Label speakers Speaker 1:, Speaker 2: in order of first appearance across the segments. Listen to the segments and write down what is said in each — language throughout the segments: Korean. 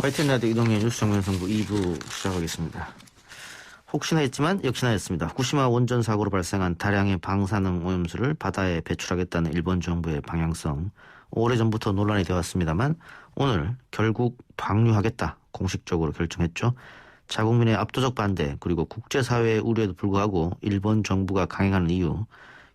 Speaker 1: YTN 라디오 이동의 뉴스 정면성부 2부 시작하겠습니다. 혹시나 했지만 역시나 했습니다. 후쿠시마 원전 사고로 발생한 다량의 방사능 오염수를 바다에 배출하겠다는 일본 정부의 방향성, 오래전부터 논란이 되었습니다만 오늘 결국 방류하겠다 공식적으로 결정했죠. 자국민의 압도적 반대 그리고 국제사회의 우려에도 불구하고 일본 정부가 강행하는 이유,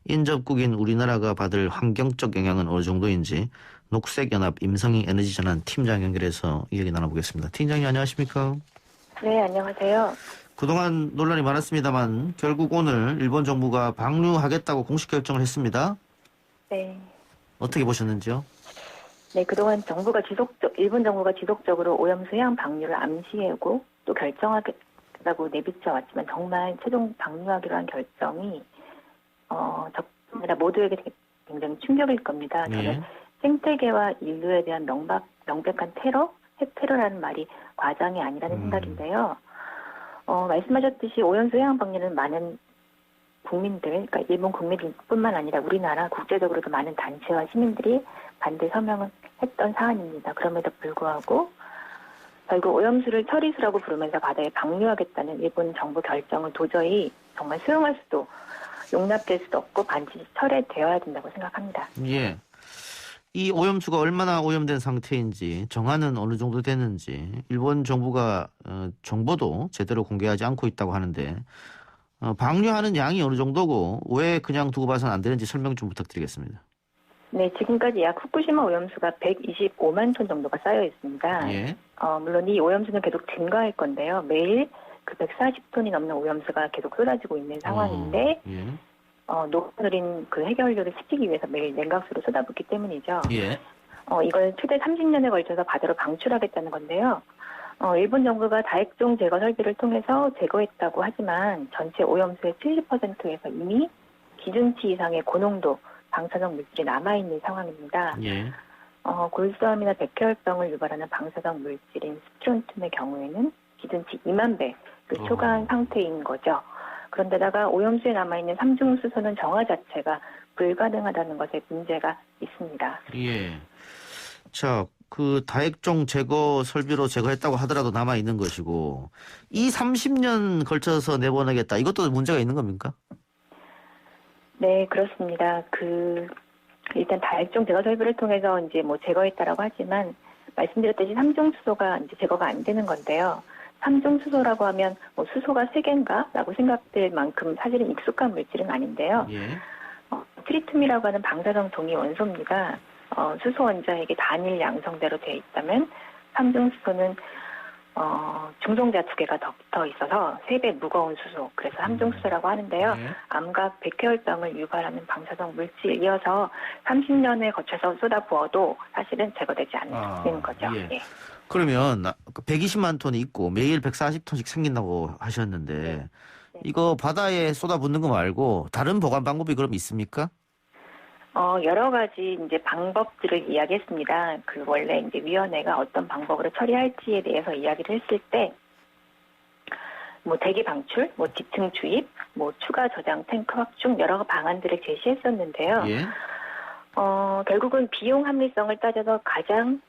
Speaker 1: 인접국인 우리나라가 받을 환경적 영향은 어느 정도인지 녹색연합 임성희 에너지전환 팀장 연결해서 이야기 나눠보겠습니다. 팀장님 안녕하십니까?
Speaker 2: 네, 안녕하세요.
Speaker 1: 그동안 논란이 많았습니다만 결국 오늘 일본 정부가 방류하겠다고 공식 결정을 했습니다.
Speaker 2: 네.
Speaker 1: 어떻게 보셨는지요?
Speaker 2: 네, 그동안 일본 정부가 지속적으로 오염수 해양 방류를 암시하고 또 결정하겠다고 내비쳐 왔지만 정말 최종 방류하기로 한 결정이 적습니다. 모두에게 굉장히 충격일 겁니다. 저는 생태계와 인류에 대한 명백한 테러, 핵테러라는 말이 과장이 아니라는 생각인데요. 말씀하셨듯이 오염수 해양 방류는 많은 국민들, 그러니까 일본 국민뿐만 아니라 우리나라 국제적으로도 많은 단체와 시민들이 반대 서명을 했던 사안입니다. 그럼에도 불구하고 결국 오염수를 처리수라고 부르면서 바다에 방류하겠다는 일본 정부 결정은 도저히 정말 수용할 수도 용납될 수도 없고 반드시 철회되어야 된다고 생각합니다.
Speaker 1: 예. 이 오염수가 얼마나 오염된 상태인지 정화는 어느 정도 됐는지 일본 정부가 정보도 제대로 공개하지 않고 있다고 하는데 방류하는 양이 어느 정도고 왜 그냥 두고 봐서는 안 되는지 설명 좀 부탁드리겠습니다.
Speaker 2: 네, 지금까지 약 후쿠시마 오염수가 125만 톤 정도가 쌓여 있습니다.
Speaker 1: 예.
Speaker 2: 물론 이 오염수는 계속 증가할 건데요. 매일 그 140톤이 넘는 오염수가 계속 쏟아지고 있는 상황인데
Speaker 1: 예.
Speaker 2: 녹아내린 그 해결료를 시키기 위해서 매일 냉각수로 쏟아붓기 때문이죠.
Speaker 1: 예.
Speaker 2: 이걸 최대 30년에 걸쳐서 바다로 방출하겠다는 건데요. 일본 정부가 다액종 제거 설비를 통해서 제거했다고 하지만 전체 오염수의 70%에서 이미 기준치 이상의 고농도 방사성 물질이 남아있는 상황입니다.
Speaker 1: 예.
Speaker 2: 골수암이나 백혈병을 유발하는 방사성 물질인 스트론튬의 경우에는 기준치 2만 배를 초과한 상태인 거죠. 그런데다가 오염수에 남아있는 삼중수소는 정화 자체가 불가능하다는 것에 문제가 있습니다.
Speaker 1: 예. 자, 그 다액종 제거 설비로 제거했다고 하더라도 남아있는 것이고 이 30년 걸쳐서 내보내겠다. 이것도 문제가 있는 겁니까?
Speaker 2: 네, 그렇습니다. 일단 다액종 제거 설비를 통해서 이제 제거했다라고 하지만 말씀드렸듯이 삼중수소가 이제 제거가 안 되는 건데요. 삼중수소라고 하면 수소가 3개인가라고 생각될 만큼 사실은 익숙한 물질은 아닌데요.
Speaker 1: 예.
Speaker 2: 트리튬이라고 하는 방사성 동위 원소입니다. 수소 원자에게 단일 양성대로 되어 있다면 삼중수소는 중성자 2개가 더 붙어 있어서 3배 무거운 수소, 그래서 삼중수소라고 하는데요. 암과 백혈병을 유발하는 방사성 물질이어서 30년에 거쳐서 쏟아부어도 사실은 제거되지 않는 거죠.
Speaker 1: 예.
Speaker 2: 예.
Speaker 1: 그러면 120만 톤이 있고 매일 140톤씩 생긴다고 하셨는데
Speaker 2: 네.
Speaker 1: 이거 바다에 쏟아붓는 거 말고 다른 보관 방법이 그럼 있습니까?
Speaker 2: 여러 가지 이제 방법들을 이야기했습니다. 원래 이제 위원회가 어떤 방법으로 처리할지에 대해서 이야기를 했을 때, 대기 방출, 지층 주입, 추가 저장 탱크 확충 여러 방안들을 제시했었는데요.
Speaker 1: 예.
Speaker 2: 결국은 비용 합리성을 따져서 가장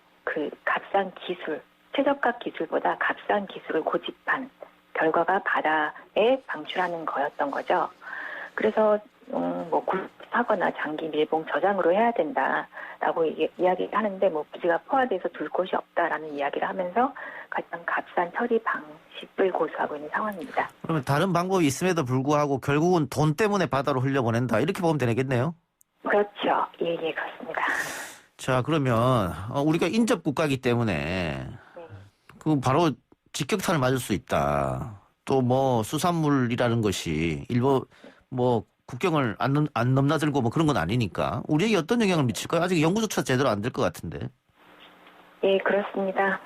Speaker 2: 값싼 기술, 최저가 기술보다 값싼 기술을 고집한 결과가 바다에 방출하는 거였던 거죠. 그래서 굴하거나 장기 밀봉 저장으로 해야 된다라고 이야기하는데 부지가 포화돼서 둘 곳이 없다라는 이야기를 하면서 가장 값싼 처리 방식을 고수하고 있는 상황입니다.
Speaker 1: 그러면 다른 방법이 있음에도 불구하고 결국은 돈 때문에 바다로 흘려보낸다 이렇게 보면 되겠네요.
Speaker 2: 그렇죠. 예, 그렇습니다.
Speaker 1: 자, 그러면 우리가 인접 국가이기 때문에 바로 직격탄을 맞을 수 있다. 또 수산물이라는 것이 일본 국경을 안 넘나들고 그런 건 아니니까 우리에게 어떤 영향을 미칠까요? 아직 연구조차 제대로 안 될 것 같은데.
Speaker 2: 예, 그렇습니다.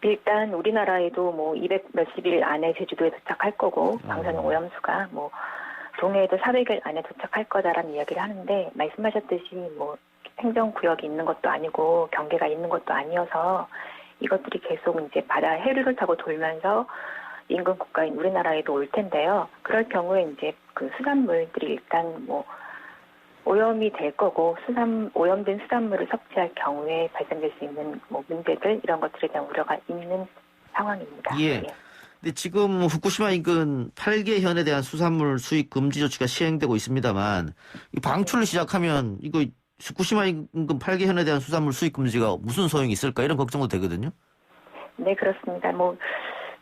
Speaker 2: 일단 우리나라에도 200 몇십 일 안에 제주도에 도착할 거고 방사능 오염수가 동해에도 400일 안에 도착할 거다라는 이야기를 하는데 말씀하셨듯이 행정구역이 있는 것도 아니고 경계가 있는 것도 아니어서 이것들이 계속 이제 바다 해류를 타고 돌면서 인근 국가인 우리나라에도 올 텐데요. 그럴 경우에 이제 수산물들이 일단 오염이 될 거고 오염된 수산물을 섭취할 경우에 발생될 수 있는 뭐 문제들 이런 것들에 대한 우려가 있는 상황입니다.
Speaker 1: 예. 근데 지금 후쿠시마 인근 8개 현에 대한 수산물 수입 금지 조치가 시행되고 있습니다만 이 방출을 시작하면 이거 후쿠시마 인근 8개 현에 대한 수산물 수입 금지가 무슨 소용이 있을까 이런 걱정도 되거든요.
Speaker 2: 네, 그렇습니다. 뭐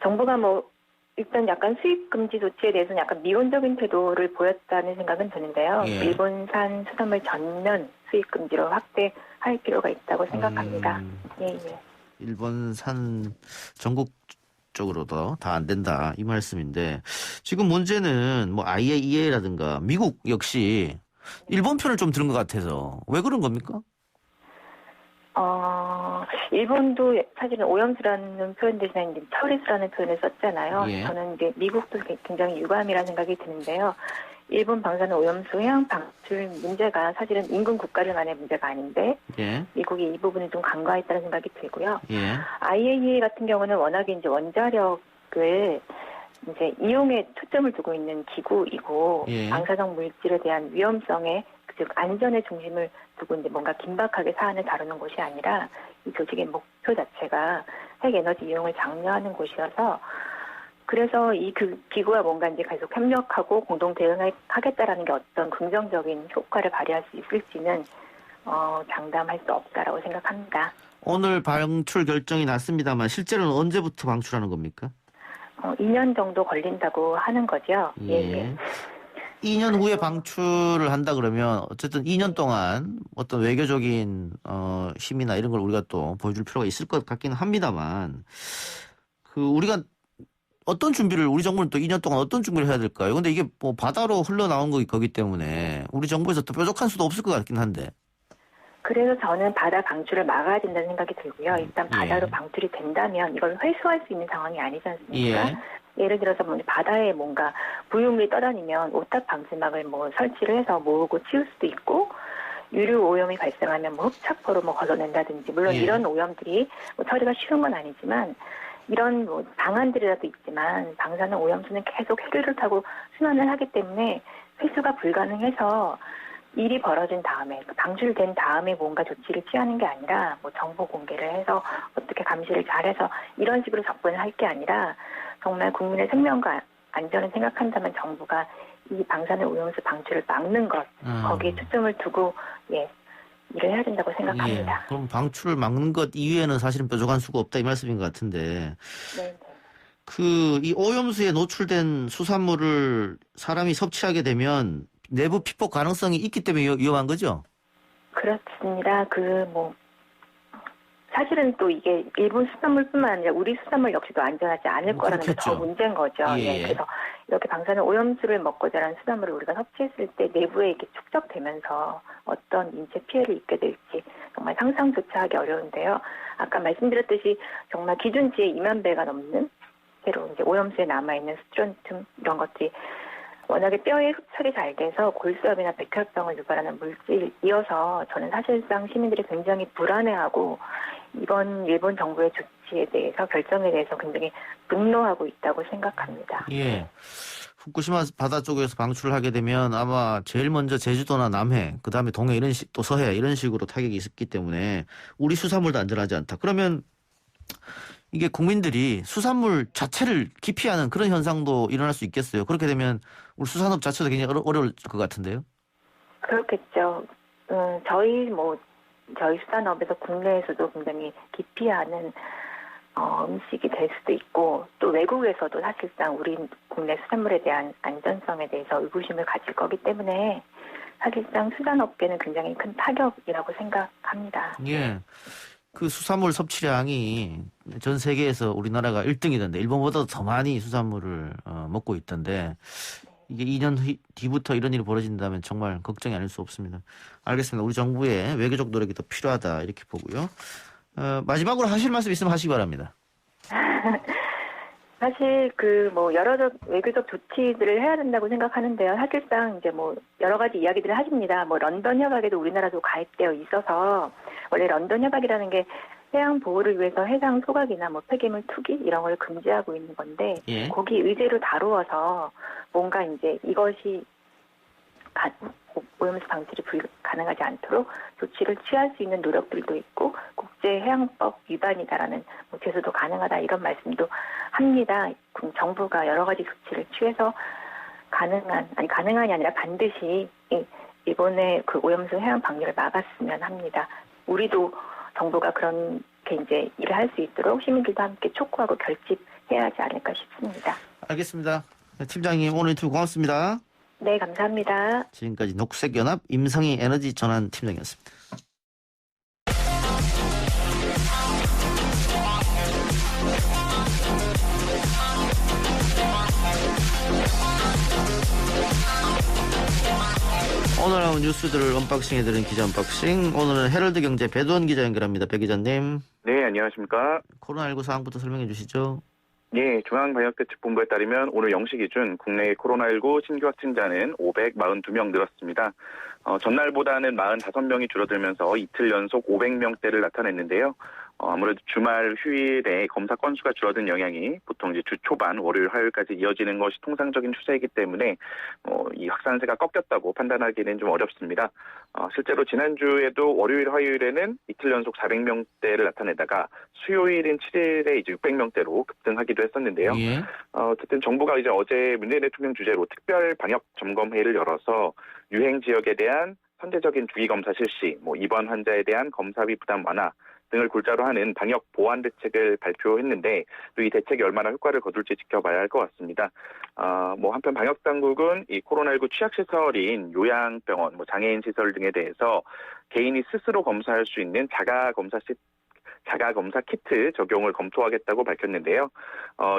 Speaker 2: 정부가 뭐 일단 약간 수입 금지 조치에 대해서는 약간 미온적인 태도를 보였다는 생각은 드는데요.
Speaker 1: 예.
Speaker 2: 일본산 수산물 전면 수입 금지로 확대할 필요가 있다고 생각합니다. 예, 예.
Speaker 1: 일본산 전국적으로도 다 안 된다 이 말씀인데 지금 문제는 뭐 IAEA라든가 미국 역시 일본 편을 좀 들은 것 같아서 왜 그런 겁니까?
Speaker 2: 일본도 사실은 오염수라는 표현 대신에 이제 처리수라는 표현을 썼잖아요.
Speaker 1: 예.
Speaker 2: 저는 이제 미국도 굉장히 유감이라는 생각이 드는데요. 일본 방사능 오염수 해양 방출 문제가 사실은 인근 국가를 간의 문제가 아닌데
Speaker 1: 예.
Speaker 2: 미국이 이 부분을 좀 간과했다는 생각이 들고요.
Speaker 1: 예.
Speaker 2: IAEA 같은 경우는 워낙에 이제 원자력을 이제 이용에 초점을 두고 있는 기구이고
Speaker 1: 예.
Speaker 2: 방사성 물질에 대한 위험성에 즉 안전의 중심을 두고 이제 뭔가 긴박하게 사안을 다루는 곳이 아니라 이 조직의 목표 자체가 핵 에너지 이용을 장려하는 곳이어서 그래서 이 기구와 뭔가 이제 계속 협력하고 공동 대응하겠다라는 게 어떤 긍정적인 효과를 발휘할 수 있을지는 장담할 수 없다라고 생각합니다.
Speaker 1: 오늘 방출 결정이 났습니다만 실제로는 언제부터 방출하는 겁니까?
Speaker 2: 2년 정도 걸린다고 하는 거죠.
Speaker 1: 예. 2년 후에 방출을 한다 그러면 어쨌든 2년 동안 어떤 외교적인 힘이나 이런 걸 우리가 또 보여줄 필요가 있을 것 같기는 합니다만 그 우리가 어떤 준비를 우리 정부는 또 2년 동안 어떤 준비를 해야 될까요? 근데 이게 뭐 바다로 흘러나온 거기 때문에 우리 정부에서 또 뾰족한 수도 없을 것 같긴 한데.
Speaker 2: 그래서 저는 바다 방출을 막아야 된다는 생각이 들고요. 일단 바다로
Speaker 1: 예.
Speaker 2: 방출이 된다면 이걸 회수할 수 있는 상황이 아니지 않습니까?
Speaker 1: 예.
Speaker 2: 예를 들어서 뭐 바다에 뭔가 부유물이 떠다니면 오탑 방지막을 뭐 설치를 해서 모으고 치울 수도 있고 유류 오염이 발생하면 뭐 흡착포로 뭐 걷어낸다든지 물론
Speaker 1: 예.
Speaker 2: 이런 오염들이 뭐 처리가 쉬운 건 아니지만 이런 뭐 방안들이라도 있지만 방사능 오염수는 계속 해류를 타고 순환을 하기 때문에 회수가 불가능해서 일이 벌어진 다음에 방출된 다음에 뭔가 조치를 취하는 게 아니라 뭐 정보 공개를 해서 어떻게 감시를 잘해서 이런 식으로 접근을 할 게 아니라 정말 국민의 생명과 안전을 생각한다면 정부가 이 방사능 오염수 방출을 막는 것 거기에 초점을 두고 일을 해야 된다고 생각합니다.
Speaker 1: 예. 그럼 방출을 막는 것 이외에는 사실은 뾰족한 수가 없다 이 말씀인 것 같은데
Speaker 2: 네.
Speaker 1: 이 오염수에 노출된 수산물을 사람이 섭취하게 되면 내부 피폭 가능성이 있기 때문에 위험한 거죠?
Speaker 2: 그렇습니다. 사실은 또 이게 일본 수산물뿐만 아니라 우리 수산물 역시도 안전하지 않을 거라는 게 더 문제인 거죠.
Speaker 1: 예.
Speaker 2: 그래서 이렇게 방사능 오염수를 먹고 자란 수산물을 우리가 섭취했을 때 내부에 이렇게 축적되면서 어떤 인체 피해를 입게 될지 정말 상상조차 하기 어려운데요. 아까 말씀드렸듯이 정말 기준치의 2만 배가 넘는 새로 이제 오염수에 남아있는 스트론튬 이런 것들이 워낙에 뼈에 흡착이 잘 돼서 골수압이나 백혈병을 유발하는 물질이어서 저는 사실상 시민들이 굉장히 불안해하고 이번 일본 정부의 조치에 대해서 결정에 대해서 굉장히 분노하고 있다고 생각합니다.
Speaker 1: 예. 후쿠시마 바다 쪽에서 방출을 하게 되면 아마 제일 먼저 제주도나 남해, 그 다음에 동해 또 서해 이런 식으로 타격이 있었기 때문에 우리 수산물도 안전하지 않다. 그러면 이게 국민들이 수산물 자체를 기피하는 그런 현상도 일어날 수 있겠어요. 그렇게 되면 우리 수산업 자체도 굉장히 어려울 것 같은데요.
Speaker 2: 그렇겠죠. 저희 수산업에서 국내에서도 굉장히 기피하는 음식이 될 수도 있고 또 외국에서도 사실상 우리 국내 수산물에 대한 안전성에 대해서 의구심을 가질 거기 때문에 사실상 수산업계는 굉장히 큰 타격이라고 생각합니다.
Speaker 1: 예. 그 수산물 섭취량이 전 세계에서 우리나라가 1등이던데 일본보다도 더 많이 수산물을 먹고 있던데 이게 2년 뒤부터 이런 일이 벌어진다면 정말 걱정이 아닐 수 없습니다. 알겠습니다. 우리 정부의 외교적 노력이 더 필요하다 이렇게 보고요. 마지막으로 하실 말씀 있으면 하시기 바랍니다.
Speaker 2: 사실 여러 외교적 조치들을 해야 된다고 생각하는데요. 사실상 이제 여러 가지 이야기들을 하십니다. 런던 협약에도 우리나라도 가입되어 있어서 원래 런던 협약이라는 게 해양 보호를 위해서 해상 소각이나 폐기물 투기 이런 걸 금지하고 있는 건데 거기 의제로 다루어서 뭔가 이제 이것이 오염수 방출이 가능하지 않도록 조치를 취할 수 있는 노력들도 있고 국제해양법 위반이다라는 제소도 가능하다 이런 말씀도 합니다. 정부가 여러 가지 조치를 취해서 가능한이 아니라 반드시 이번에 그 오염수 해양 방류를 막았으면 합니다. 우리도 정부가 그렇게 이제 일을 할 수 있도록 시민들도 함께 촉구하고 결집해야 하지 않을까 싶습니다.
Speaker 1: 알겠습니다. 팀장님 오늘 인터뷰 고맙습니다.
Speaker 2: 네, 감사합니다.
Speaker 1: 지금까지 녹색연합 임성희 에너지 전환 팀장이었습니다. 오늘 나온 뉴스들을 언박싱해드린 기자 언박싱. 오늘은 헤럴드 경제 배두원 기자 연결합니다. 배 기자님.
Speaker 3: 네, 안녕하십니까.
Speaker 1: 코로나19 상황부터 설명해 주시죠.
Speaker 3: 네, 중앙방역대책본부에 따르면 오늘 0시 기준 국내 코로나19 신규 확진자는 542명 늘었습니다. 전날보다는 45명이 줄어들면서 이틀 연속 500명대를 나타냈는데요. 아무래도 주말 휴일에 검사 건수가 줄어든 영향이 보통 이제 주 초반 월요일 화요일까지 이어지는 것이 통상적인 추세이기 때문에 이 확산세가 꺾였다고 판단하기는 좀 어렵습니다. 실제로 지난주에도 월요일 화요일에는 이틀 연속 400명대를 나타내다가 수요일인 7일에 이제 600명대로 급등하기도 했었는데요.
Speaker 1: 예.
Speaker 3: 어쨌든 정부가 이제 어제 문재인 대통령 주재로 특별 방역 점검회의를 열어서 유행 지역에 대한 선제적인 주기 검사 실시, 입원 환자에 대한 검사비 부담 완화 등을 골자로 하는 방역 보완 대책을 발표했는데 또 이 대책이 얼마나 효과를 거둘지 지켜봐야 할 것 같습니다. 한편 방역 당국은 이 코로나19 취약 시설인 요양병원, 장애인 시설 등에 대해서 개인이 스스로 검사할 수 있는 자가 검사 키트 적용을 검토하겠다고 밝혔는데요.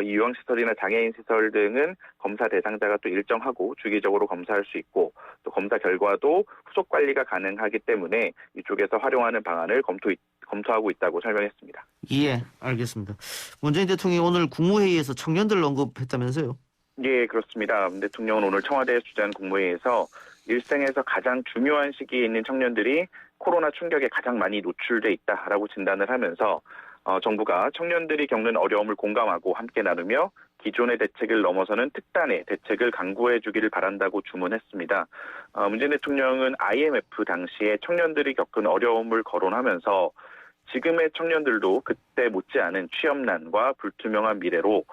Speaker 3: 이 요양시설이나 장애인 시설 등은 검사 대상자가 또 일정하고 주기적으로 검사할 수 있고 또 검사 결과도 후속 관리가 가능하기 때문에 이쪽에서 활용하는 방안을 검토하고 있다고 설명했습니다.
Speaker 1: 예, 알겠습니다. 문재인 대통령이 오늘 국무회의에서 청년들 언급했다면서요?
Speaker 3: 예, 그렇습니다. 문 대통령은 오늘 청와대에 주재한 국무회의에서 일생에서 가장 중요한 시기에 있는 청년들이 코로나 충격에 가장 많이 노출돼 있다라고 진단을 하면서 정부가 청년들이 겪는 어려움을 공감하고 함께 나누며 기존의 대책을 넘어서는 특단의 대책을 강구해 주기를 바란다고 주문했습니다. 문재인 대통령은 IMF 당시에 청년들이 겪은 어려움을 거론하면서 지금의 청년들도 그때 못지않은 취업난과 불투명한 미래로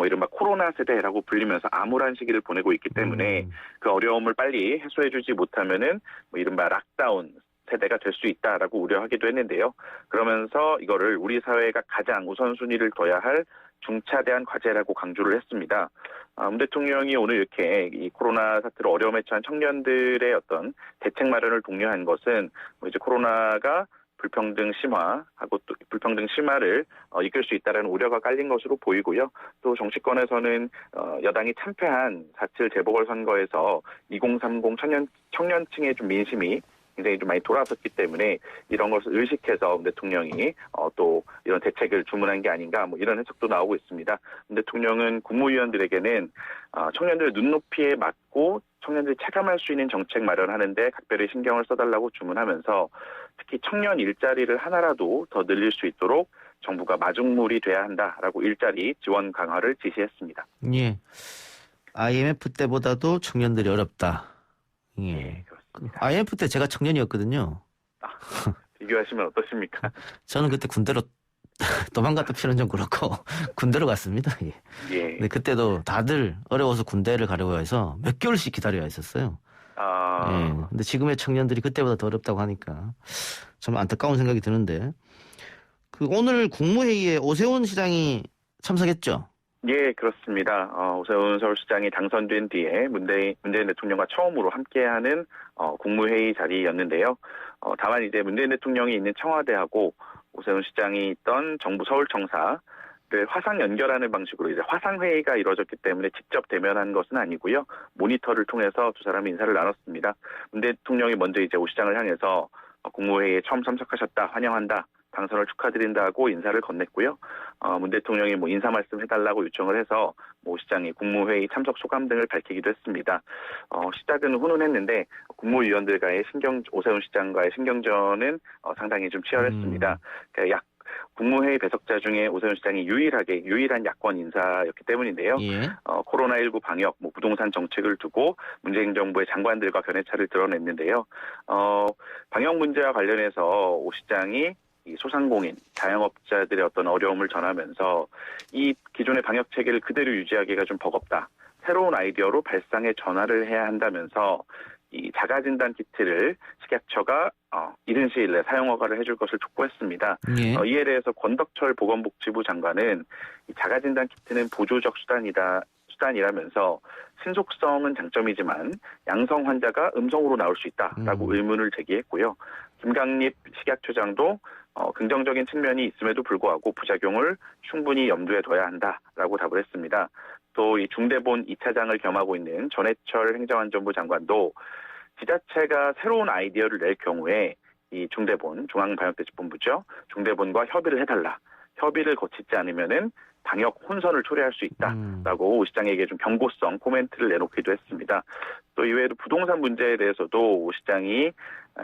Speaker 3: 이른바 코로나 세대라고 불리면서 암울한 시기를 보내고 있기 때문에 그 어려움을 빨리 해소해주지 못하면은 이른바 락다운 세대가 될 수 있다라고 우려하기도 했는데요. 그러면서 이거를 우리 사회가 가장 우선순위를 둬야 할 중차대한 과제라고 강조를 했습니다. 문 대통령이 오늘 이렇게 이 코로나 사태로 어려움에 처한 청년들의 어떤 대책 마련을 독려한 것은 이제 코로나가 불평등 심화하고 또 불평등 심화를 이끌 수 있다는 우려가 깔린 것으로 보이고요. 또 정치권에서는 여당이 참패한 4.7 재보궐선거에서 2030 청년층의 좀 민심이 굉장히 좀 많이 돌아섰기 때문에 이런 것을 의식해서 대통령이 또 이런 대책을 주문한 게 아닌가 이런 해석도 나오고 있습니다. 대통령은 국무위원들에게는 청년들 눈높이에 맞고 청년들이 체감할 수 있는 정책 마련하는데 각별히 신경을 써달라고 주문하면서 특히 청년 일자리를 하나라도 더 늘릴 수 있도록 정부가 마중물이 돼야 한다라고 일자리 지원 강화를 지시했습니다.
Speaker 1: 예. IMF 때보다도 청년들이 어렵다. 예.
Speaker 3: 그렇습니다.
Speaker 1: IMF 때 제가 청년이었거든요.
Speaker 3: 비교하시면 어떠십니까?
Speaker 1: 저는 그때 군대로 도망갔다 필요는 좀 그렇고 군대로 갔습니다. 예.
Speaker 3: 예.
Speaker 1: 근데 그때도 다들 어려워서 군대를 가려고 해서 몇 개월씩 기다려야 했었어요. 예. 근데 지금의 청년들이 그때보다 더 어렵다고 하니까 참 안타까운 생각이 드는데 오늘 국무회의에 오세훈 시장이 참석했죠?
Speaker 3: 예, 그렇습니다. 오세훈 서울시장이 당선된 뒤에 문재인 대통령과 처음으로 함께하는 국무회의 자리였는데요. 다만 이제 문재인 대통령이 있는 청와대하고 오세훈 시장이 있던 정부 서울청사를 화상 연결하는 방식으로 이제 화상회의가 이루어졌기 때문에 직접 대면한 것은 아니고요. 모니터를 통해서 두 사람이 인사를 나눴습니다. 문 대통령이 먼저 이제 오 시장을 향해서 국무회의에 처음 참석하셨다, 환영한다. 당선을 축하드린다고 인사를 건넸고요. 문 대통령이 인사 말씀 해달라고 요청을 해서 오 시장이 국무회의 참석 소감 등을 밝히기도 했습니다. 시작은 훈훈했는데 국무위원들과의 오세훈 시장과의 신경전은 상당히 좀 치열했습니다. 약 국무회의 배석자 중에 오세훈 시장이 유일한 야권 인사였기 때문인데요.
Speaker 1: 예.
Speaker 3: 코로나19 방역, 부동산 정책을 두고 문재인 정부의 장관들과 견해차를 드러냈는데요. 방역 문제와 관련해서 오 시장이 이 소상공인, 자영업자들의 어떤 어려움을 전하면서 이 기존의 방역 체계를 그대로 유지하기가 좀 버겁다. 새로운 아이디어로 발상의 전환을 해야 한다면서 이 자가진단 키트를 식약처가 이른 시일 내에 사용 허가를 해줄 것을 촉구했습니다.
Speaker 1: 예.
Speaker 3: 이에 대해서 권덕철 보건복지부 장관은 이 자가진단 키트는 보조적 수단이라면서 신속성은 장점이지만 양성 환자가 음성으로 나올 수 있다라고 의문을 제기했고요. 김강립 식약처장도 긍정적인 측면이 있음에도 불구하고 부작용을 충분히 염두에 둬야 한다라고 답을 했습니다. 또 이 중대본 2차장을 겸하고 있는 전해철 행정안전부 장관도 지자체가 새로운 아이디어를 낼 경우에 이 중대본, 중앙방역대책본부죠. 중대본과 협의를 해달라. 협의를 거치지 않으면은 방역 혼선을 초래할 수 있다라고 오 시장에게 좀 경고성 코멘트를 내놓기도 했습니다. 또 이외에도 부동산 문제에 대해서도 오 시장이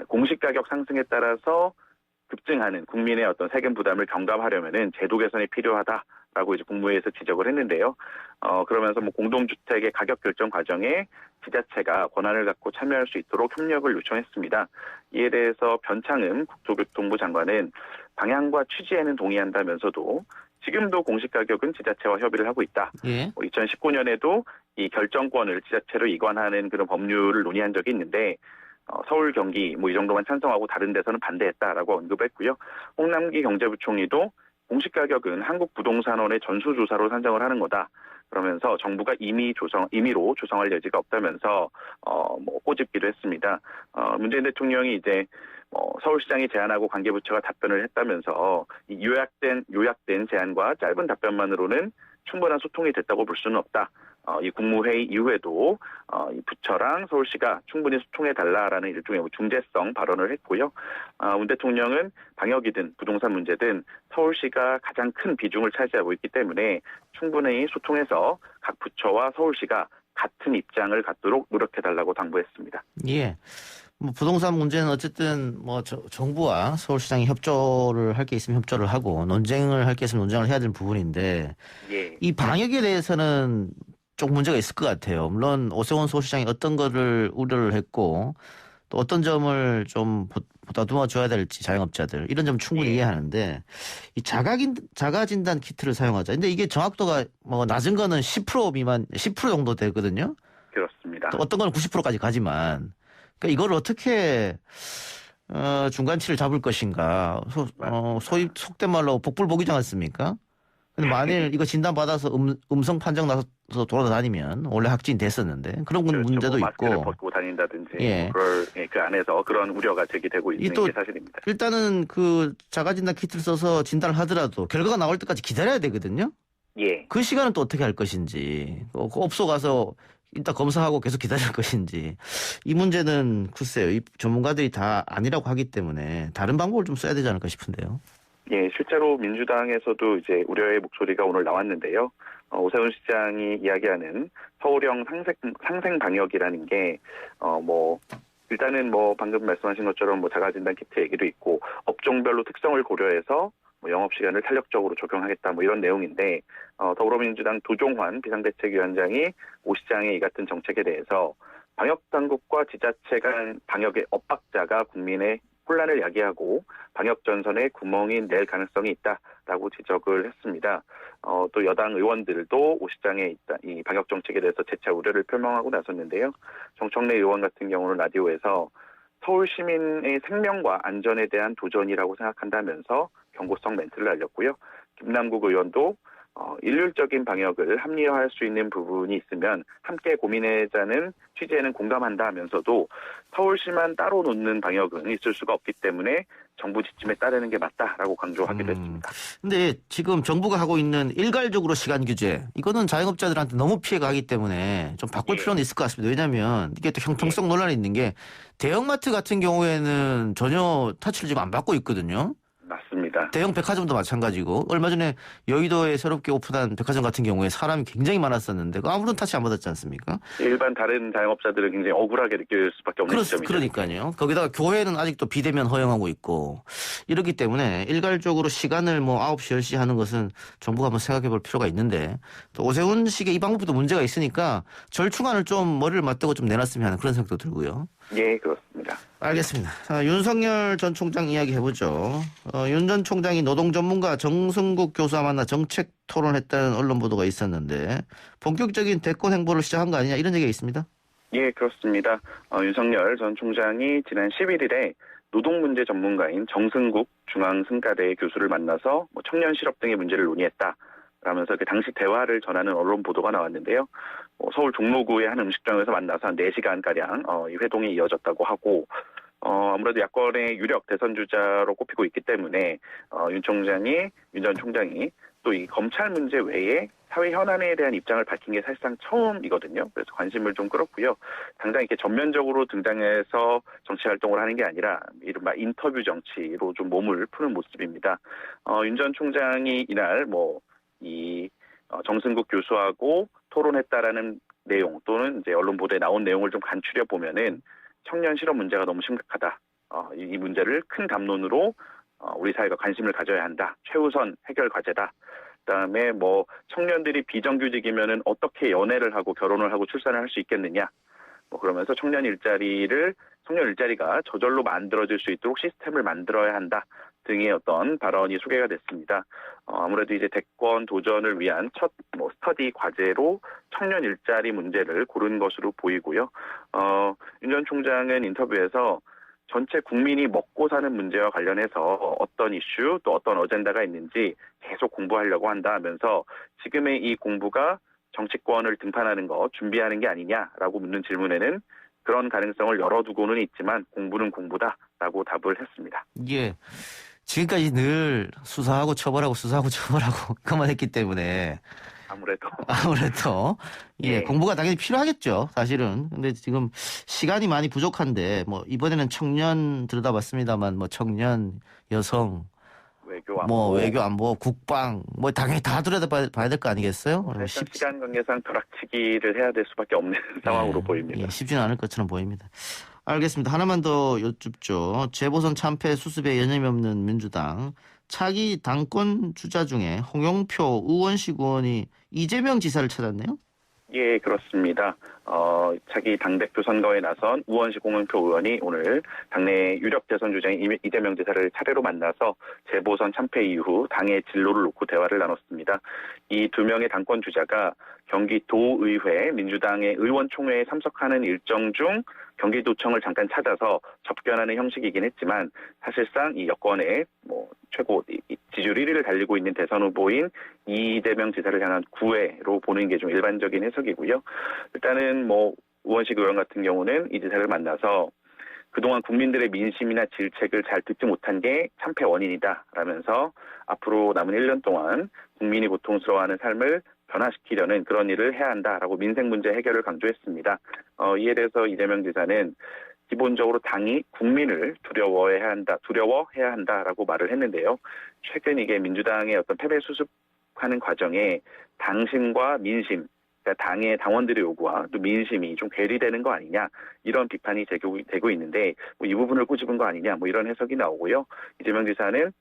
Speaker 3: 공시가격 상승에 따라서 급증하는 국민의 어떤 세금 부담을 경감하려면은 제도 개선이 필요하다라고 이제 국무회의에서 지적을 했는데요. 그러면서 공동주택의 가격 결정 과정에 지자체가 권한을 갖고 참여할 수 있도록 협력을 요청했습니다. 이에 대해서 변창흠 국토교통부 장관은 방향과 취지에는 동의한다면서도 지금도 공시가격은 지자체와 협의를 하고 있다.
Speaker 1: 예.
Speaker 3: 2019년에도 이 결정권을 지자체로 이관하는 그런 법률을 논의한 적이 있는데 서울, 경기 이 정도만 찬성하고 다른 데서는 반대했다라고 언급했고요. 홍남기 경제부총리도 공시가격은 한국부동산원의 전수조사로 산정을 하는 거다. 그러면서 정부가 임의로 조성할 여지가 없다면서 꼬집기도 했습니다. 문재인 대통령이 이제 서울시장이 제안하고 관계부처가 답변을 했다면서 이 요약된 제안과 짧은 답변만으로는 충분한 소통이 됐다고 볼 수는 없다. 이 국무회의 이후에도 이 부처랑 서울시가 충분히 소통해달라라는 일종의 중재성 발언을 했고요. 문 대통령은 방역이든 부동산 문제든 서울시가 가장 큰 비중을 차지하고 있기 때문에 충분히 소통해서 각 부처와 서울시가 같은 입장을 갖도록 노력해달라고 당부했습니다.
Speaker 1: 예. 부동산 문제는 어쨌든 정부와 서울시장이 협조를 할 게 있으면 협조를 하고 논쟁을 할 게 있으면 논쟁을 해야 되는 부분인데
Speaker 3: 예.
Speaker 1: 이 방역에 대해서는 좀 문제가 있을 것 같아요. 물론 오세훈 서울시장이 어떤 거를 우려를 했고 또 어떤 점을 좀 보다듬어 줘야 될지 자영업자들 이런 점 충분히 이해하는데 이 자가진단 키트를 사용하자. 근데 이게 정확도가 낮은 거는 10% 미만 10% 정도 되거든요.
Speaker 3: 그렇습니다.
Speaker 1: 또 어떤 건 90%까지 가지만 그러니까 이걸 어떻게 중간치를 잡을 것인가. 소위 속된 말로 복불복이지 않습니까? 근데 만일 이거 진단받아서 음성 판정 나서 돌아다니면 원래 확진이 됐었는데 그런 문제도 있고.
Speaker 3: 마스크를 벗고 다닌다든지
Speaker 1: 예.
Speaker 3: 그 안에서 그런 우려가 제기되고 있는 게 사실입니다.
Speaker 1: 일단은 그 자가진단 키트를 써서 진단을 하더라도 결과가 나올 때까지 기다려야 되거든요.
Speaker 3: 예.
Speaker 1: 그 시간은 또 어떻게 할 것인지 그 업소 가서 일단 검사하고 계속 기다릴 것인지 이 문제는 글쎄요. 이 전문가들이 다 아니라고 하기 때문에 다른 방법을 좀 써야 되지 않을까 싶은데요.
Speaker 3: 예, 실제로 민주당에서도 이제 우려의 목소리가 오늘 나왔는데요. 오세훈 시장이 이야기하는 서울형 상생 방역이라는 게 일단은 방금 말씀하신 것처럼 자가진단 키트 얘기도 있고 업종별로 특성을 고려해서 영업 시간을 탄력적으로 적용하겠다 이런 내용인데 더불어민주당 도종환 비상대책위원장이 오 시장의 이 같은 정책에 대해서 방역 당국과 지자체 간 방역의 엇박자가 국민의 혼란을 야기하고 방역 전선에 구멍이 낼 가능성이 있다라고 지적을 했습니다. 또 여당 의원들도 오 시장의 이 방역 정책에 대해서 재차 우려를 표명하고 나섰는데요. 정청래 의원 같은 경우는 라디오에서 서울 시민의 생명과 안전에 대한 도전이라고 생각한다면서 경고성 멘트를 날렸고요. 김남국 의원도 일률적인 방역을 합리화할 수 있는 부분이 있으면 함께 고민하자는 취지에는 공감한다 하면서도 서울시만 따로 놓는 방역은 있을 수가 없기 때문에 정부 지침에 따르는 게 맞다라고 강조하기도 했습니다.
Speaker 1: 근데 지금 정부가 하고 있는 일괄적으로 시간 규제 이거는 자영업자들한테 너무 피해가 가기 때문에 좀 바꿀 필요는 있을 것 같습니다. 왜냐하면 이게 또 형평성 논란이 있는 게 대형마트 같은 경우에는 전혀 타치를 지금 안 받고 있거든요.
Speaker 3: 맞습니다. 그렇습니다.
Speaker 1: 대형 백화점도 마찬가지고 얼마 전에 여의도에 새롭게 오픈한 백화점 같은 경우에 사람이 굉장히 많았었는데 아무런 타치 안 받았지 않습니까?
Speaker 3: 일반 다른 자영업자들은 굉장히 억울하게 느낄 수밖에 없는 지점이죠.
Speaker 1: 그러니까요. 거기다가 교회는 아직도 비대면 허용하고 있고 이렇기 때문에 일괄적으로 시간을 뭐 9시, 10시 하는 것은 정부가 한번 생각해 볼 필요가 있는데 또 오세훈식의 이 방법도 문제가 있으니까 절충안을 좀 머리를 맞대고 좀 내놨으면 하는 그런 생각도 들고요.
Speaker 3: 예, 그렇습니다.
Speaker 1: 알겠습니다. 자, 윤석열 전 총장 이야기 해보죠. 윤 전 총장이 노동 전문가 정승국 교수와 만나 정책 토론했다는 언론 보도가 있었는데 본격적인 대권 행보를 시작한 거 아니냐 이런 얘기가 있습니다.
Speaker 3: 예, 그렇습니다. 윤석열 전 총장이 지난 11일에 노동 문제 전문가인 정승국 중앙승가대 교수를 만나서 청년 실업 등의 문제를 논의했다. 라면서 그 당시 대화를 전하는 언론 보도가 나왔는데요. 서울 종로구의 한 음식점에서 만나서 한 4시간가량 이 회동이 이어졌다고 하고 아무래도 야권의 유력 대선 주자로 꼽히고 있기 때문에 윤 전 총장이 또 이 검찰 문제 외에 사회 현안에 대한 입장을 밝힌 게 사실상 처음이거든요. 그래서 관심을 좀 끌었고요. 당장 이렇게 전면적으로 등장해서 정치 활동을 하는 게 아니라 이른바 인터뷰 정치로 좀 몸을 푸는 모습입니다. 윤 전 총장이 이날 정승국 교수하고 토론했다라는 내용 또는 이제 언론 보도에 나온 내용을 좀 간추려 보면은 청년 실업 문제가 너무 심각하다. 이 문제를 큰 담론으로 우리 사회가 관심을 가져야 한다. 최우선 해결 과제다. 그다음에 청년들이 비정규직이면은 어떻게 연애를 하고 결혼을 하고 출산을 할 수 있겠느냐. 그러면서 청년 일자리가 저절로 만들어질 수 있도록 시스템을 만들어야 한다 등의 어떤 발언이 소개가 됐습니다. 아무래도 이제 대권 도전을 위한 첫 스터디 과제로 청년 일자리 문제를 고른 것으로 보이고요. 윤 전 총장은 인터뷰에서 전체 국민이 먹고 사는 문제와 관련해서 어떤 이슈 또 어떤 어젠다가 있는지 계속 공부하려고 한다 하면서 지금의 이 공부가 정치권을 등판하는 거 준비하는 게 아니냐라고 묻는 질문에는 그런 가능성을 열어두고는 있지만 공부는 공부다라고 답을 했습니다.
Speaker 1: 예. 지금까지 늘 수사하고 처벌하고 그만했기 때문에 아무래도 예, 공부가 당연히 필요하겠죠, 사실은. 근데 지금 시간이 많이 부족한데 이번에는 청년 들여다봤습니다만 청년, 여성, 외교 안보, 국방 당연히 다 들여다봐야 될 거 아니겠어요?
Speaker 3: 시간 관계상 벼락치기를 해야 될 수밖에 없는 상황으로 보입니다.
Speaker 1: 예, 쉽지는 않을 것처럼 보입니다. 알겠습니다. 하나만 더 여쭙죠. 재보선 참패 수습에 여념이 없는 민주당 차기 당권 주자 중에 홍영표 의원식 의원이 이재명 지사를 찾았네요.
Speaker 3: 예, 그렇습니다. 차기 당대표 선거에 나선 우원식 홍영표 의원이 오늘 당내 유력 대선 주자인 이재명 지사를 차례로 만나서 재보선 참패 이후 당의 진로를 놓고 대화를 나눴습니다. 이 두 명의 당권 주자가 경기도의회 민주당의 의원총회에 참석하는 일정 중 경기도청을 잠깐 찾아서 접견하는 형식이긴 했지만 사실상 이 여권의 최고 지지율 1위를 달리고 있는 대선 후보인 이재명 지사를 향한 구애로 보는 게 좀 일반적인 해석이고요. 일단은 우원식 의원 같은 경우는 이 지사를 만나서 그동안 국민들의 민심이나 질책을 잘 듣지 못한 게 참패 원인이다라면서 앞으로 남은 1년 동안 국민이 고통스러워하는 삶을 변화시키려는 그런 일을 해야 한다라고 민생 문제 해결을 강조했습니다. 이에 대해서 이재명 지사는 기본적으로 당이 국민을 두려워해야 한다라고 말을 했는데요. 최근 이게 민주당의 어떤 패배 수습하는 과정에 당심과 민심, 그러니까 당의 당원들의 요구와 또 민심이 좀 괴리되는 거 아니냐 이런 비판이 되고 있는데 이 부분을 꼬집은 거 아니냐 이런 해석이 나오고요. 이재명 지사는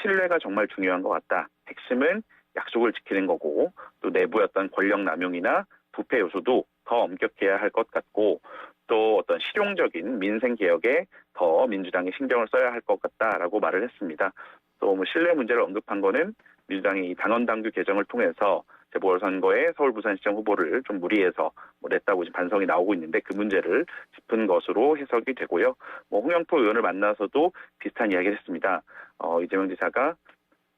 Speaker 3: 신뢰가 정말 중요한 것 같다. 핵심은 약속을 지키는 거고 또 내부의 어떤 권력 남용이나 부패 요소도 더 엄격해야 할 것 같고 또 어떤 실용적인 민생 개혁에 더 민주당이 신경을 써야 할 것 같다라고 말을 했습니다. 또 신뢰 문제를 언급한 거는 민주당이 당원 당규 개정을 통해서 재보궐선거에 서울 부산시장 후보를 좀 무리해서 냈다고 지금 반성이 나오고 있는데 그 문제를 짚은 것으로 해석이 되고요. 홍영표 의원을 만나서도 비슷한 이야기를 했습니다. 이재명 지사가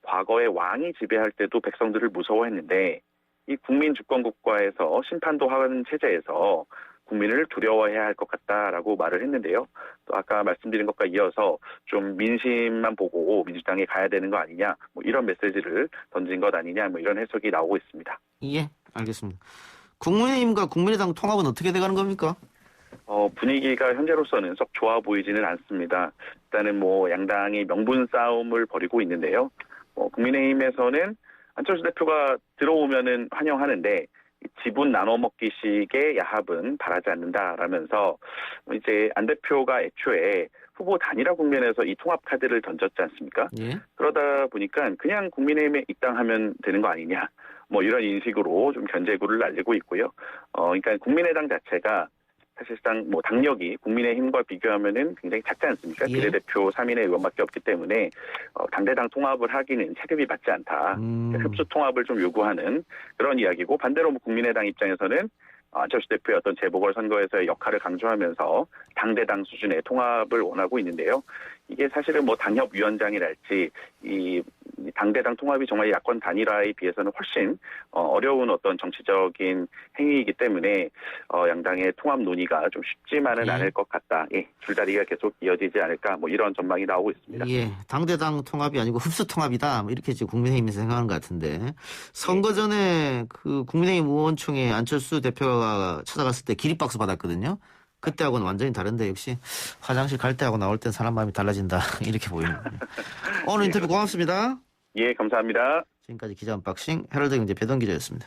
Speaker 3: 과거에 왕이 지배할 때도 백성들을 무서워했는데 이 국민 주권 국가에서 심판도 하는 체제에서 국민을 두려워해야 할 것 같다라고 말을 했는데요. 또 아까 말씀드린 것과 이어서 좀 민심만 보고 민주당에 가야 되는 거 아니냐 이런 메시지를 던진 것 아니냐 이런 해석이 나오고 있습니다.
Speaker 1: 예, 알겠습니다. 국민의힘과 국민의당 통합은 어떻게 돼가는 겁니까?
Speaker 3: 분위기가 현재로서는 썩 좋아 보이지는 않습니다. 일단은 양당이 명분 싸움을 벌이고 있는데요. 국민의힘에서는 안철수 대표가 들어오면은 환영하는데 지분 나눠 먹기식의 야합은 바라지 않는다라면서 이제 안 대표가 애초에 후보 단일화 국면에서 이 통합 카드를 던졌지 않습니까?
Speaker 1: 예.
Speaker 3: 그러다 보니까 그냥 국민의힘에 입당하면 되는 거 아니냐. 이런 인식으로 좀 견제구를 날리고 있고요. 그러니까 국민의당 자체가 사실상 당력이 국민의힘과 비교하면은 굉장히 작지 않습니까?
Speaker 1: 예.
Speaker 3: 비례대표 3인의 의원밖에 없기 때문에 당대당 통합을 하기는 체급이 맞지 않다. 흡수 통합을 좀 요구하는 그런 이야기고 반대로 국민의당 입장에서는 안철수 대표의 어떤 재보궐선거에서의 역할을 강조하면서 당대당 수준의 통합을 원하고 있는데요. 이게 사실은 당협위원장이랄지 이 당대당 통합이 정말 야권 단일화에 비해서는 훨씬 어려운 어떤 정치적인 행위이기 때문에 양당의 통합 논의가 좀 쉽지만은
Speaker 1: 예.
Speaker 3: 않을 것 같다. 예, 줄다리기가 계속 이어지지 않을까 이런 전망이 나오고 있습니다.
Speaker 1: 예, 당대당 통합이 아니고 흡수 통합이다. 이렇게 지금 국민의힘에서 생각하는 것 같은데 선거 전에 그 국민의힘 의원총회 안철수 대표가 찾아갔을 때 기립박수 받았거든요. 그때하고는 완전히 다른데 역시 화장실 갈 때하고 나올 땐 사람 마음이 달라진다 이렇게 보이는 거예요. 오늘 인터뷰 고맙습니다.
Speaker 3: 예, 감사합니다.
Speaker 1: 지금까지 기자 언박싱 헤럴드 경제 배동 기자였습니다.